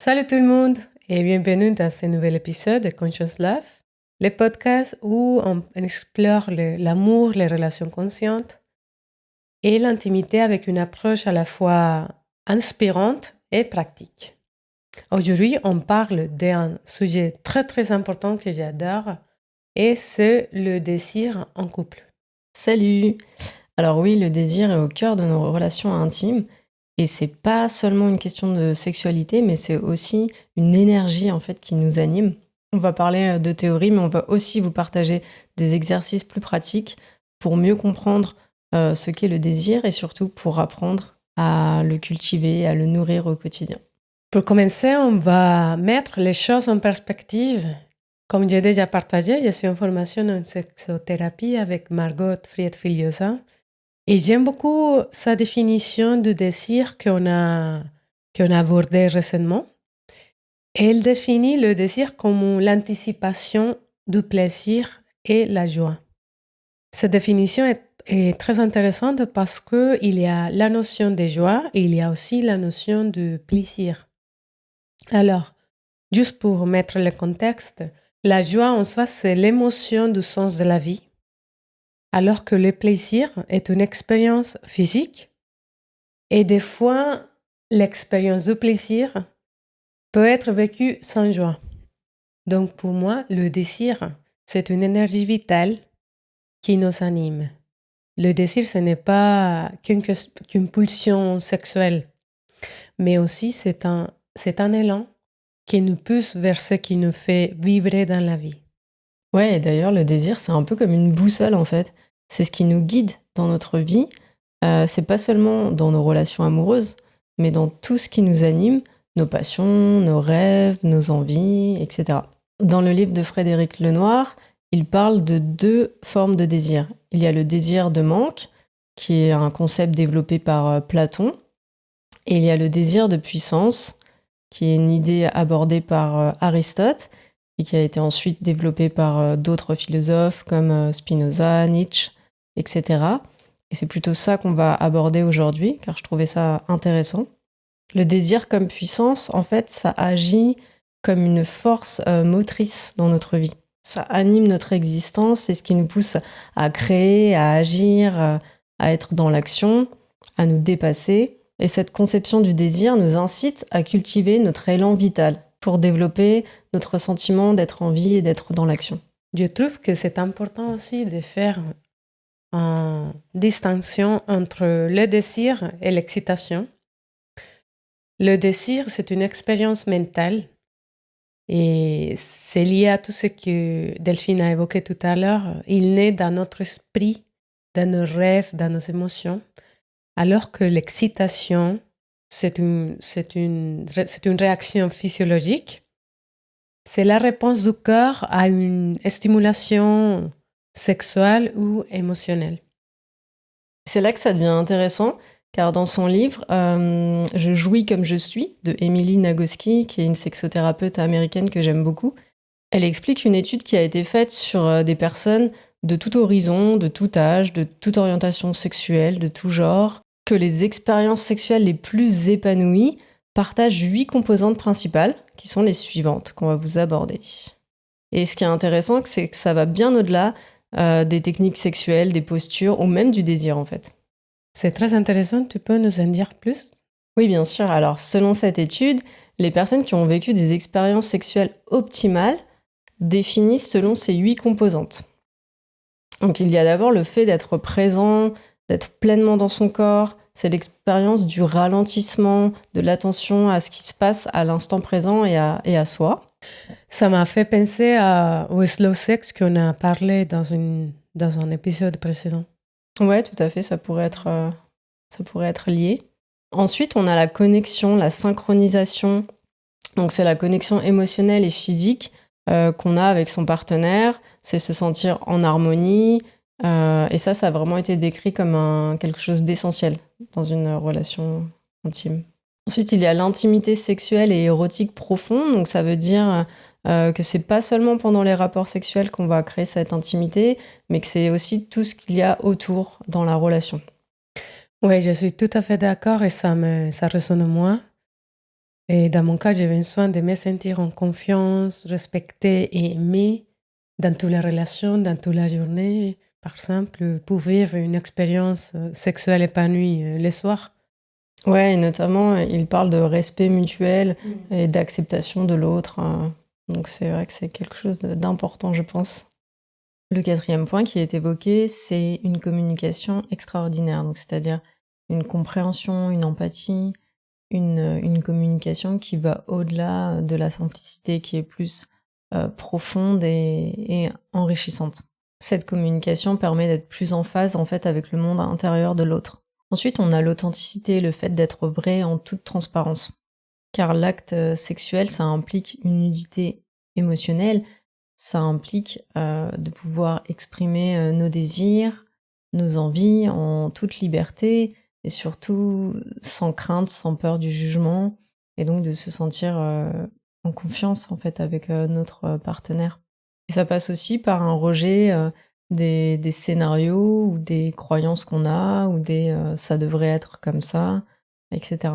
Salut tout le monde et bienvenue dans ce nouvel épisode de Conscious Love, le podcast où on explore l'amour, les relations conscientes et l'intimité avec une approche à la fois inspirante et pratique. Aujourd'hui, on parle d'un sujet très très important que j'adore et c'est le désir en couple. Salut! Alors oui, le désir est au cœur de nos relations intimes et c'est pas seulement une question de sexualité, mais c'est aussi une énergie en fait qui nous anime. On va parler de théorie, mais on va aussi vous partager des exercices plus pratiques pour mieux comprendre ce qu'est le désir et surtout pour apprendre à le cultiver, à le nourrir au quotidien. Pour commencer, on va mettre les choses en perspective. Comme j'ai déjà partagé, je suis en formation en sexothérapie avec Margot Fried-Filiosa et j'aime beaucoup sa définition du désir qu'on a abordé récemment. Elle définit le désir comme l'anticipation du plaisir et la joie. Cette définition est très intéressante parce qu'il y a la notion de joie et il y a aussi la notion de plaisir. Alors, juste pour mettre le contexte, la joie en soi, c'est l'émotion du sens de la vie, alors que le plaisir est une expérience physique et des fois, l'expérience du plaisir peut être vécue sans joie. Donc pour moi, le désir, c'est une énergie vitale qui nous anime. Le désir, ce n'est pas qu'une pulsion sexuelle, mais aussi c'est un élan qui nous pousse vers ce qui nous fait vibrer dans la vie. Ouais, et d'ailleurs, le désir, c'est un peu comme une boussole en fait. C'est ce qui nous guide dans notre vie. C'est pas seulement dans nos relations amoureuses, mais dans tout ce qui nous anime, nos passions, nos rêves, nos envies, etc. Dans le livre de Frédéric Lenoir, il parle de deux formes de désir. Il y a le désir de manque, qui est un concept développé par Platon, et il y a le désir de puissance, qui est une idée abordée par Aristote, et qui a été ensuite développée par d'autres philosophes comme Spinoza, Nietzsche, etc. Et c'est plutôt ça qu'on va aborder aujourd'hui, car je trouvais ça intéressant. Le désir comme puissance, en fait, ça agit comme une force motrice dans notre vie. Ça anime notre existence, c'est ce qui nous pousse à créer, à agir, à être dans l'action, à nous dépasser. Et cette conception du désir nous incite à cultiver notre élan vital pour développer notre sentiment d'être en vie et d'être dans l'action. Je trouve que c'est important aussi de faire une distinction entre le désir et l'excitation. Le désir, c'est une expérience mentale et c'est lié à tout ce que Delphine a évoqué tout à l'heure. Il naît dans notre esprit, dans nos rêves, dans nos émotions, alors que l'excitation, c'est une réaction physiologique. C'est la réponse du corps à une stimulation sexuelle ou émotionnelle. C'est là que ça devient intéressant, car dans son livre Je jouis comme je suis, de Emily Nagoski, qui est une sexothérapeute américaine que j'aime beaucoup, elle explique une étude qui a été faite sur des personnes de tout horizon, de tout âge, de toute orientation sexuelle, de tout genre, que les expériences sexuelles les plus épanouies partagent 8 composantes principales, qui sont les suivantes qu'on va vous aborder. Et ce qui est intéressant, c'est que ça va bien au-delà des techniques sexuelles, des postures ou même du désir en fait. C'est très intéressant, tu peux nous en dire plus? Oui, bien sûr. Alors, selon cette étude, les personnes qui ont vécu des expériences sexuelles optimales définissent selon ces 8 composantes. Donc, il y a d'abord le fait d'être présent, d'être pleinement dans son corps. C'est l'expérience du ralentissement, de l'attention à ce qui se passe à l'instant présent et à soi. Ça m'a fait penser au slow sex qu'on a parlé dans un épisode précédent. Ouais, tout à fait, ça pourrait être lié. Ensuite, on a la connexion, la synchronisation. Donc, c'est la connexion émotionnelle et physique qu'on a avec son partenaire. C'est se sentir en harmonie. Et ça a vraiment été décrit comme quelque chose d'essentiel dans une relation intime. Ensuite, il y a l'intimité sexuelle et érotique profonde. Donc, ça veut dire que c'est pas seulement pendant les rapports sexuels qu'on va créer cette intimité, mais que c'est aussi tout ce qu'il y a autour dans la relation. Oui, je suis tout à fait d'accord et ça résonne en moi. Et dans mon cas, j'ai besoin de me sentir en confiance, respectée et aimée dans toutes les relations, dans toute la journée. Par exemple, pour vivre une expérience sexuelle épanouie le soir. Ouais, et notamment, il parle de respect mutuel et d'acceptation de l'autre. Donc c'est vrai que c'est quelque chose d'important, je pense. Le 4e point qui est évoqué, c'est une communication extraordinaire. Donc c'est-à-dire une compréhension, une empathie, une communication qui va au-delà de la simplicité, qui est plus profonde et enrichissante. Cette communication permet d'être plus en phase en fait avec le monde intérieur de l'autre. Ensuite, on a l'authenticité, le fait d'être vrai en toute transparence. Car l'acte sexuel, ça implique une nudité émotionnelle, ça implique de pouvoir exprimer nos désirs, nos envies en toute liberté, et surtout sans crainte, sans peur du jugement, et donc de se sentir en confiance en fait avec notre partenaire. Et ça passe aussi par un rejet des scénarios ou des croyances qu'on a, ou des ça devrait être comme ça, etc.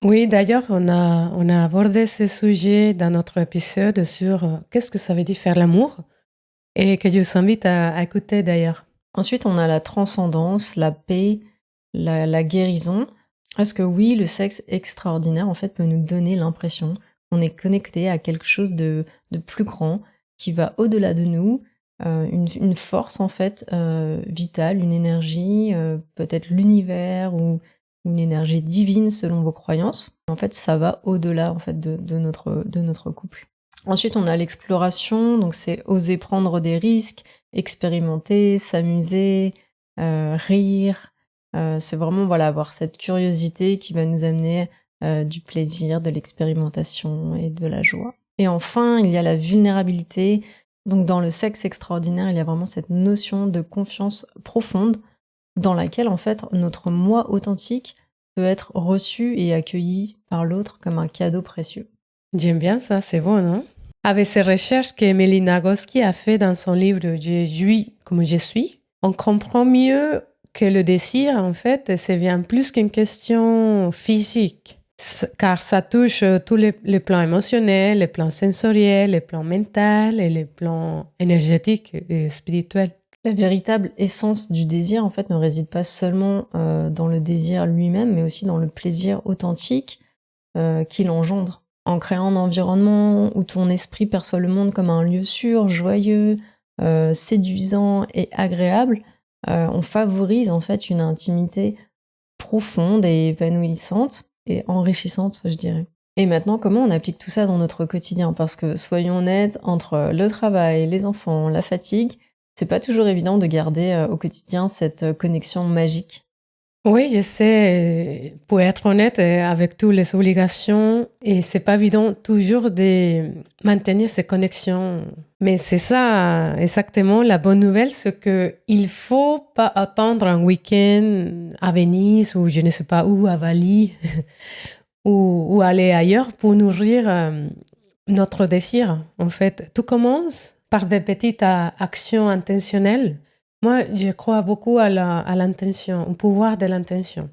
Oui, d'ailleurs, on a abordé ce sujet dans notre épisode sur qu'est-ce que ça veut dire faire l'amour et que je vous invite à écouter d'ailleurs. Ensuite, on a la transcendance, la paix, la guérison. Parce que oui, le sexe extraordinaire, en fait, peut nous donner l'impression qu'on est connecté à quelque chose de plus grand, qui va au-delà de nous, une force, en fait, vitale, une énergie, peut-être l'univers ou une énergie divine selon vos croyances. En fait, ça va au-delà, en fait, de notre couple. Ensuite, on a l'exploration, donc c'est oser prendre des risques, expérimenter, s'amuser, rire. C'est vraiment voilà, avoir cette curiosité qui va nous amener du plaisir, de l'expérimentation et de la joie. Et enfin, il y a la vulnérabilité. Donc dans le sexe extraordinaire, il y a vraiment cette notion de confiance profonde dans laquelle en fait notre moi authentique peut être reçu et accueilli par l'autre comme un cadeau précieux. J'aime bien ça, c'est bon, non? Avec ces recherches que Mélina Nagoski a fait dans son livre « Je jouis comme je suis », on comprend mieux que le désir, en fait, c'est bien plus qu'une question physique, car ça touche tous les plans émotionnels, les plans sensoriels, les plans mentaux et les plans énergétiques et spirituels. La véritable essence du désir, en fait, ne réside pas seulement dans le désir lui-même, mais aussi dans le plaisir authentique qu'il engendre. En créant un environnement où ton esprit perçoit le monde comme un lieu sûr, joyeux, séduisant et agréable, on favorise en fait une intimité profonde et épanouissante et enrichissante, je dirais. Et maintenant, comment on applique tout ça dans notre quotidien? Parce que, soyons honnêtes, entre le travail, les enfants, la fatigue, c'est pas toujours évident de garder au quotidien cette connexion magique. Oui, je sais, pour être honnête, avec toutes les obligations, et c'est pas évident toujours de maintenir ces connexions. Mais c'est ça, exactement, la bonne nouvelle, c'est qu'il faut pas attendre un week-end à Venise ou je ne sais pas où, à Bali, ou aller ailleurs pour nourrir notre désir. En fait, tout commence par des petites actions intentionnelles. Moi, je crois beaucoup à l'intention, au pouvoir de l'intention.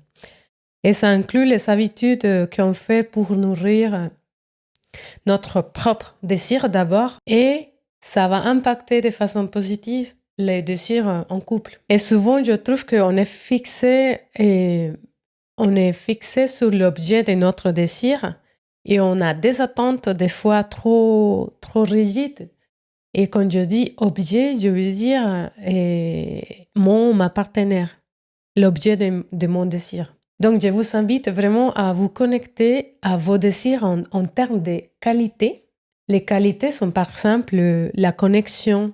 Et ça inclut les habitudes qu'on fait pour nourrir notre propre désir d'abord, et ça va impacter de façon positive les désirs en couple. Et souvent, je trouve qu'on est fixé sur l'objet de notre désir et on a des attentes des fois trop rigides. Et quand je dis objet, je veux dire ma partenaire, l'objet de mon désir. Donc, je vous invite vraiment à vous connecter à vos désirs en termes de qualité. Les qualités sont par exemple la connexion,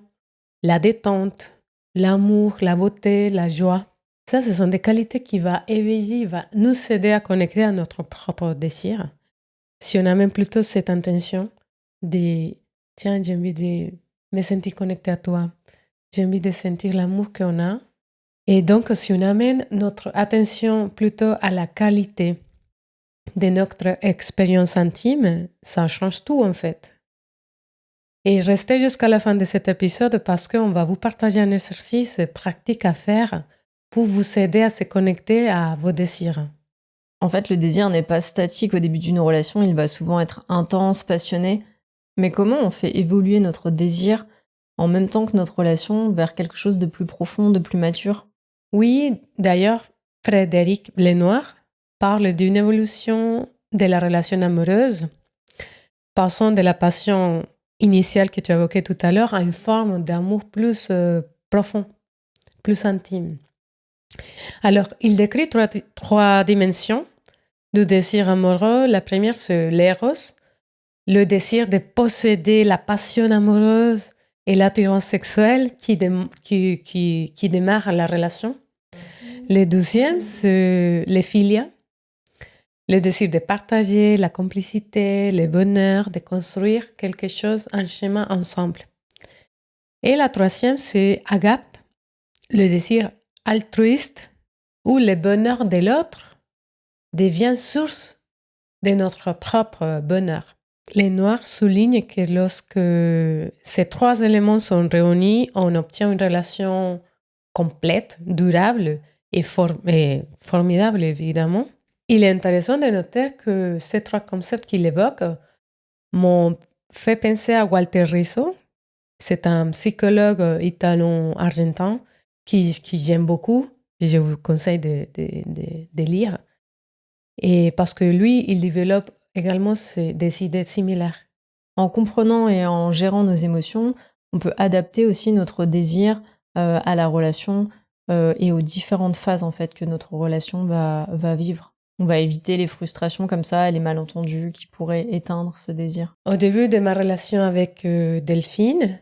la détente, l'amour, la beauté, la joie. Ça, ce sont des qualités qui vont éveiller, vont nous aider à connecter à notre propre désir. Si on a même plutôt cette intention de « Tiens, j'ai envie de me sentir connecté à toi. J'ai envie de sentir l'amour qu'on a. » Et donc, si on amène notre attention plutôt à la qualité de notre expérience intime, ça change tout en fait. Et restez jusqu'à la fin de cet épisode parce qu'on va vous partager un exercice pratique à faire pour vous aider à se connecter à vos désirs. En fait, le désir n'est pas statique au début d'une relation, il va souvent être intense, passionné. Mais comment on fait évoluer notre désir en même temps que notre relation vers quelque chose de plus profond, de plus mature? Oui, d'ailleurs, Frédéric Lenoir parle d'une évolution de la relation amoureuse, passant de la passion initiale que tu évoquais tout à l'heure à une forme d'amour plus profond, plus intime. Alors, il décrit trois dimensions du désir amoureux. La première, c'est l'éros, le désir de posséder la passion amoureuse et l'attirance sexuelle qui démarre la relation. Le deuxième, c'est les philia, le désir de partager, la complicité, le bonheur, de construire quelque chose, un chemin ensemble. Et la troisième, c'est agape, le désir altruiste, où le bonheur de l'autre devient source de notre propre bonheur. Les Noirs soulignent que lorsque ces trois éléments sont réunis, on obtient une relation complète, durable et formidable, évidemment. Il est intéressant de noter que ces trois concepts qu'il évoque m'ont fait penser à Walter Rizzo. C'est un psychologue italo-argentin qui j'aime beaucoup et je vous conseille de lire. Et parce que lui, il développe également des idées similaires. En comprenant et en gérant nos émotions, on peut adapter aussi notre désir à la relation et aux différentes phases en fait que notre relation va vivre. On va éviter les frustrations comme ça, les malentendus qui pourraient éteindre ce désir. Au début de ma relation avec Delphine,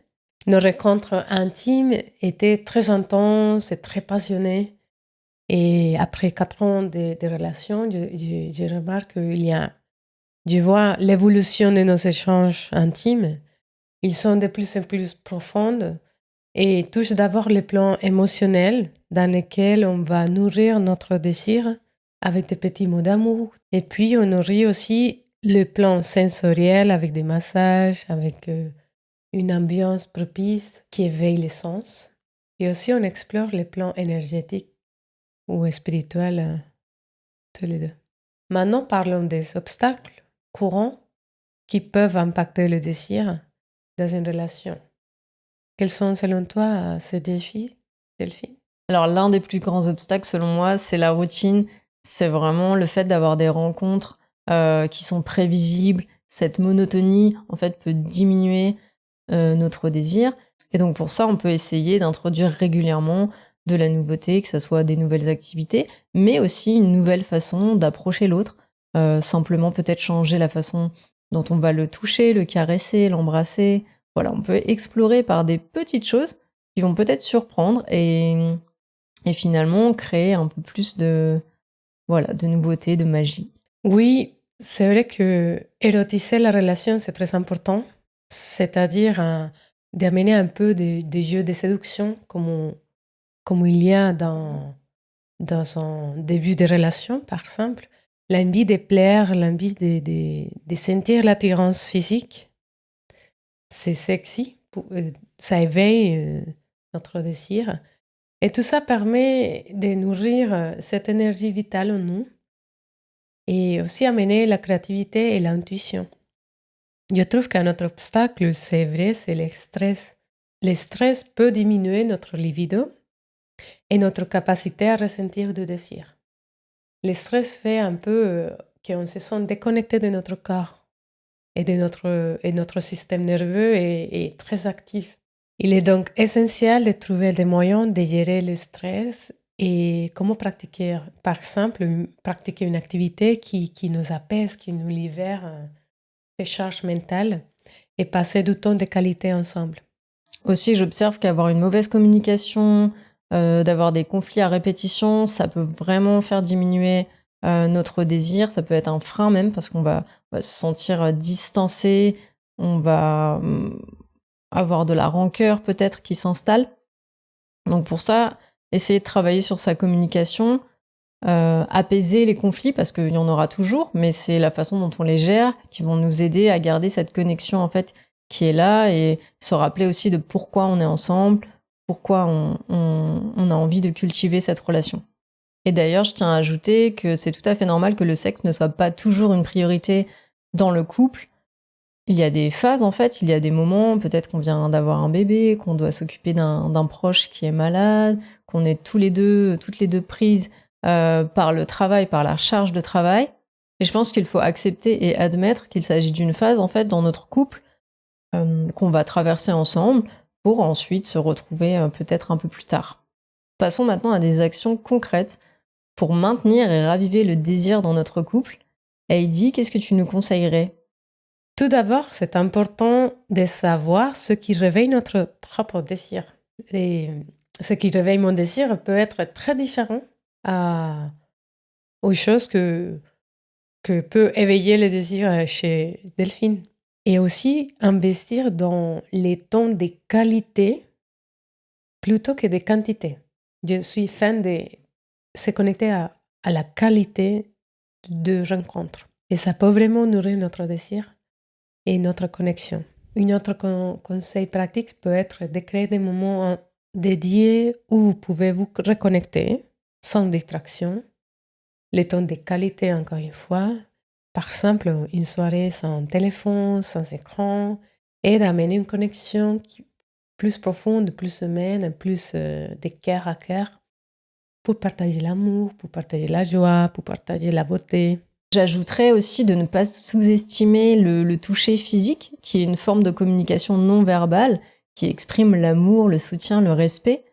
nos rencontres intimes étaient très intenses et très passionnées. Et après 4 ans de relation, je remarque je vois l'évolution de nos échanges intimes. Ils sont de plus en plus profonds et touchent d'abord le plan émotionnel dans lequel on va nourrir notre désir avec des petits mots d'amour. Et puis, on nourrit aussi le plan sensoriel avec des massages, avec une ambiance propice qui éveille les sens. Et aussi, on explore le plan énergétique ou spirituel, tous les deux. Maintenant, parlons des obstacles courants qui peuvent impacter le désir dans une relation. Quels sont, selon toi, ces défis, Delphine? Alors l'un des plus grands obstacles selon moi, c'est la routine. C'est vraiment le fait d'avoir des rencontres qui sont prévisibles. Cette monotonie, en fait, peut diminuer notre désir. Et donc pour ça, on peut essayer d'introduire régulièrement de la nouveauté, que ce soit des nouvelles activités, mais aussi une nouvelle façon d'approcher l'autre. Simplement peut-être changer la façon dont on va le toucher, le caresser, l'embrasser. Voilà, on peut explorer par des petites choses qui vont peut-être surprendre et finalement créer un peu plus de nouveauté, de magie. Oui, c'est vrai que érotiser la relation, c'est très important. C'est-à-dire d'amener un peu des jeux de séduction comme il y a dans un début de relation, par exemple. L'envie de plaire, l'envie de sentir l'attirance physique, c'est sexy, ça éveille notre désir. Et tout ça permet de nourrir cette énergie vitale en nous et aussi amener la créativité et l'intuition. Je trouve qu'un autre obstacle, c'est vrai, c'est le stress. Le stress peut diminuer notre libido et notre capacité à ressentir du désir. Le stress fait un peu qu'on se sent déconnecté de notre corps et notre système nerveux est très actif. Il est donc essentiel de trouver des moyens de gérer le stress et comment pratiquer, par exemple, pratiquer une activité qui nous apaise, qui nous libère ces charges mentales et passer du temps de qualité ensemble. Aussi, j'observe qu'avoir une mauvaise communication, d'avoir des conflits à répétition, ça peut vraiment faire diminuer notre désir. Ça peut être un frein même parce qu'on va se sentir distancé, on va avoir de la rancœur peut-être qui s'installe. Donc pour ça, essayer de travailler sur sa communication, apaiser les conflits parce qu'il y en aura toujours, mais c'est la façon dont on les gère qui vont nous aider à garder cette connexion en fait qui est là et se rappeler aussi de pourquoi on est ensemble, pourquoi on a envie de cultiver cette relation. Et d'ailleurs, je tiens à ajouter que c'est tout à fait normal que le sexe ne soit pas toujours une priorité dans le couple. Il y a des phases, en fait, il y a des moments, peut-être qu'on vient d'avoir un bébé, qu'on doit s'occuper d'un proche qui est malade, qu'on est toutes les deux prises par le travail, par la charge de travail. Et je pense qu'il faut accepter et admettre qu'il s'agit d'une phase, en fait, dans notre couple qu'on va traverser ensemble pour ensuite se retrouver peut-être un peu plus tard. Passons maintenant à des actions concrètes pour maintenir et raviver le désir dans notre couple. Heidi, qu'est-ce que tu nous conseillerais? Tout d'abord, c'est important de savoir ce qui réveille notre propre désir. Et ce qui réveille mon désir peut être très différent aux choses que peut éveiller le désir chez Delphine. Et aussi investir dans les temps de qualité plutôt que de quantité. Je suis fan de se connecter à la qualité de rencontre. Et ça peut vraiment nourrir notre désir et notre connexion. Un autre conseil pratique peut être de créer des moments dédiés où vous pouvez vous reconnecter sans distraction. Les temps de qualité, encore une fois. Par exemple, une soirée sans téléphone, sans écran, et d'amener une connexion plus profonde, plus humaine, plus de cœur à cœur, pour partager l'amour, pour partager la joie, pour partager la beauté. J'ajouterais aussi de ne pas sous-estimer le toucher physique, qui est une forme de communication non verbale, qui exprime l'amour, le soutien, le respect.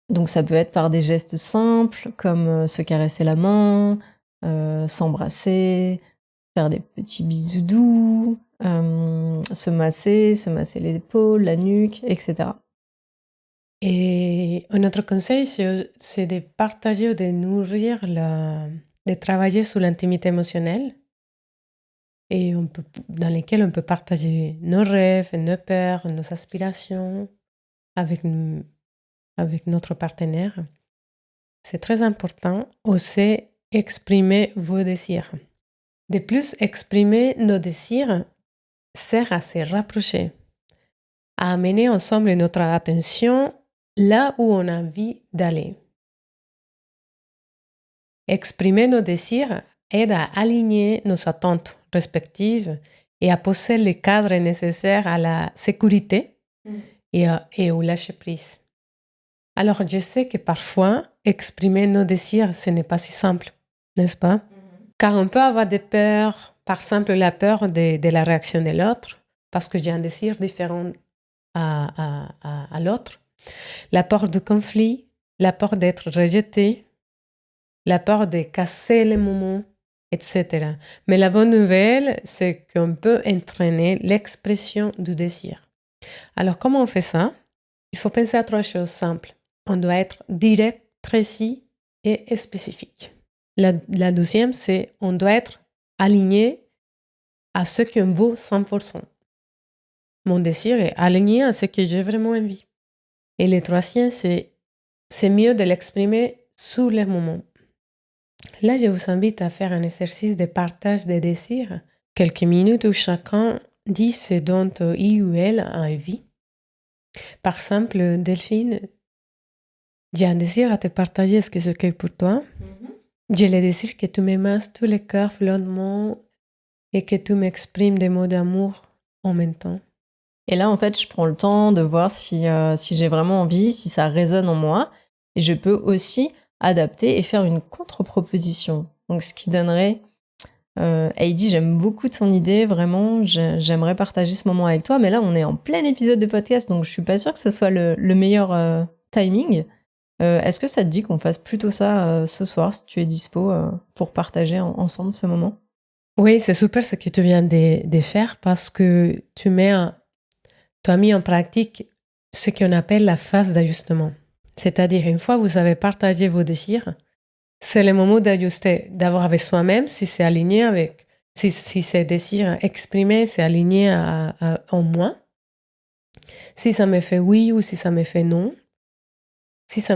Donc ça peut être par des gestes simples, comme se caresser la main, s'embrasser, faire des petits bisous doux, se masser l'épaule, la nuque, etc. Et un autre conseil, c'est de partager ou de nourrir, de travailler sur l'intimité émotionnelle, et dans lesquelles on peut partager nos rêves, nos peurs, nos aspirations avec notre partenaire. C'est très important aussi exprimer vos désirs. De plus, exprimer nos désirs sert à se rapprocher, à amener ensemble notre attention là où on a envie d'aller. Exprimer nos désirs aide à aligner nos attentes respectives et à poser le cadre nécessaire à la sécurité et au lâcher-prise. Alors, je sais que parfois, exprimer nos désirs, ce n'est pas si simple, n'est-ce pas? Car on peut avoir des peurs, par exemple la peur de la réaction de l'autre, parce que j'ai un désir différent à l'autre, la peur du conflit, la peur d'être rejeté, la peur de casser les moments, etc. Mais la bonne nouvelle, c'est qu'on peut entraîner l'expression du désir. Alors, comment on fait ça? Il faut penser à 3 choses simples. On doit être direct, précis et spécifique. La deuxième, c'est on doit être aligné à ce qu'on vaut 100%. Mon désir est aligné à ce que j'ai vraiment envie. Et le troisième, c'est mieux de l'exprimer sur le moment. Là, je vous invite à faire un exercice de partage des désirs. Quelques minutes où chacun dit ce dont il ou elle a envie. Par exemple, Delphine, j'ai un désir à te partager ce que je cueille pour toi. J'ai le désir que tu me masses tous les cœurs flottement et que tu m'exprimes des mots d'amour en même temps. Et là, en fait, je prends le temps de voir si j'ai vraiment envie, si ça résonne en moi. Et je peux aussi adapter et faire une contre-proposition. Donc, ce qui donnerait... Heidi, j'aime beaucoup ton idée, vraiment. J'aimerais partager ce moment avec toi. Mais là, on est en plein épisode de podcast, donc je suis pas sûre que ce soit le meilleur timing. Est-ce que ça te dit qu'on fasse plutôt ça ce soir, si tu es dispo, pour partager ensemble ce moment? Oui, c'est super ce que tu viens de faire parce que tu as mis en pratique ce qu'on appelle la phase d'ajustement. C'est-à-dire, une fois que vous avez partagé vos désirs, c'est le moment d'ajuster, d'avoir avec soi-même si c'est aligné avec, si ces désirs exprimés, c'est aligné en moi. Si ça me fait oui ou si ça me fait non. Si ça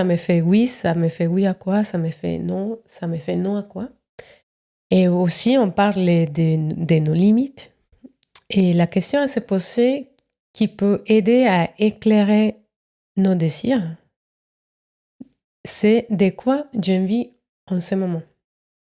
me fait oui, ça me fait oui à quoi? Ça me fait non à quoi? Et aussi, on parle de nos limites. Et la question à se poser qui peut aider à éclairer nos désirs, c'est de quoi j'ai envie en ce moment.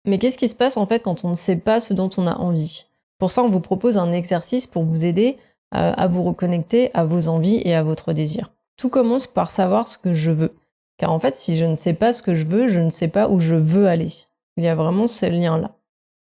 Mais qu'est-ce qui se passe en fait quand on ne sait pas ce dont on a envie? Pour ça, on vous propose un exercice pour vous aider à vous reconnecter à vos envies et à votre désir. Tout commence par savoir ce que je veux. Car en fait, si je ne sais pas ce que je veux, je ne sais pas où je veux aller. Il y a vraiment ce lien-là.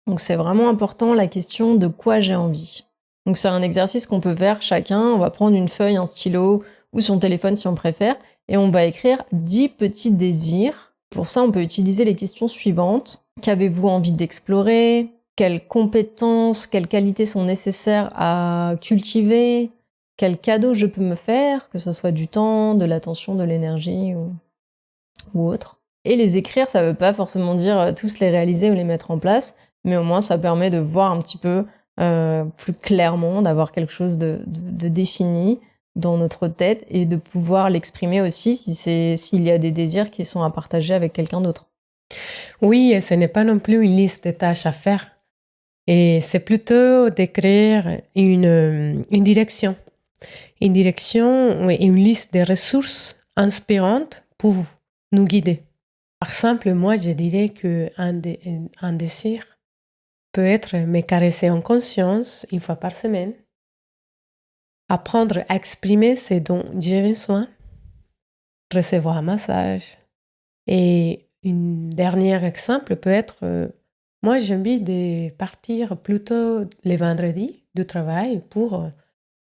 Donc c'est vraiment important la question de quoi j'ai envie. Donc c'est un exercice qu'on peut faire chacun. On va prendre une feuille, un stylo ou son téléphone si on préfère et on va écrire 10 petits désirs. Pour ça, on peut utiliser les questions suivantes. Qu'avez-vous envie d'explorer? Quelles compétences, quelles qualités sont nécessaires à cultiver? Quel cadeau je peux me faire, que ce soit du temps, de l'attention, de l'énergie ou autre. Et les écrire, ça veut pas forcément dire tous les réaliser ou les mettre en place, mais au moins ça permet de voir un petit peu plus clairement, d'avoir quelque chose de défini dans notre tête et de pouvoir l'exprimer aussi s'il y a des désirs qui sont à partager avec quelqu'un d'autre. Oui, et ce n'est pas non plus une liste de tâches à faire. Et c'est plutôt d'écrire une direction. Une direction et une liste de ressources inspirantes pour nous guider. Par exemple, moi, je dirais qu'un désir peut être me caresser en conscience une fois par semaine, apprendre à exprimer ce dont j'ai besoin, recevoir un massage. Et un dernier exemple peut être, moi j'ai envie de partir plutôt les vendredis du travail pour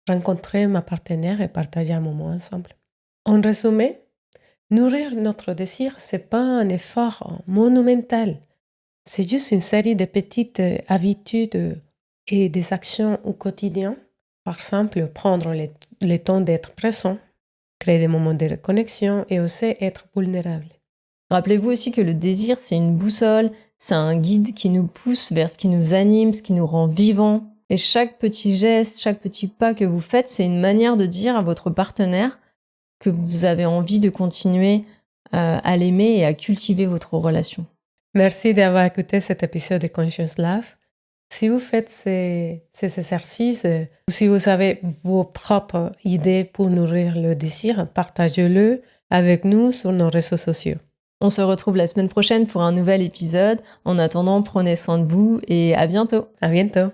rencontrer ma partenaire et partager un moment ensemble. En résumé, nourrir notre désir, c'est pas un effort monumental. C'est juste une série de petites habitudes et des actions au quotidien. Par exemple, prendre le temps d'être présent, créer des moments de reconnexion et aussi être vulnérable. Rappelez-vous aussi que le désir, c'est une boussole, c'est un guide qui nous pousse vers ce qui nous anime, ce qui nous rend vivants. Et chaque petit geste, chaque petit pas que vous faites, c'est une manière de dire à votre partenaire que vous avez envie de continuer à l'aimer et à cultiver votre relation. Merci d'avoir écouté cet épisode de Conscious Love. Si vous faites ces exercices ou si vous avez vos propres idées pour nourrir le désir, partagez-le avec nous sur nos réseaux sociaux. On se retrouve la semaine prochaine pour un nouvel épisode. En attendant, prenez soin de vous et à bientôt. À bientôt.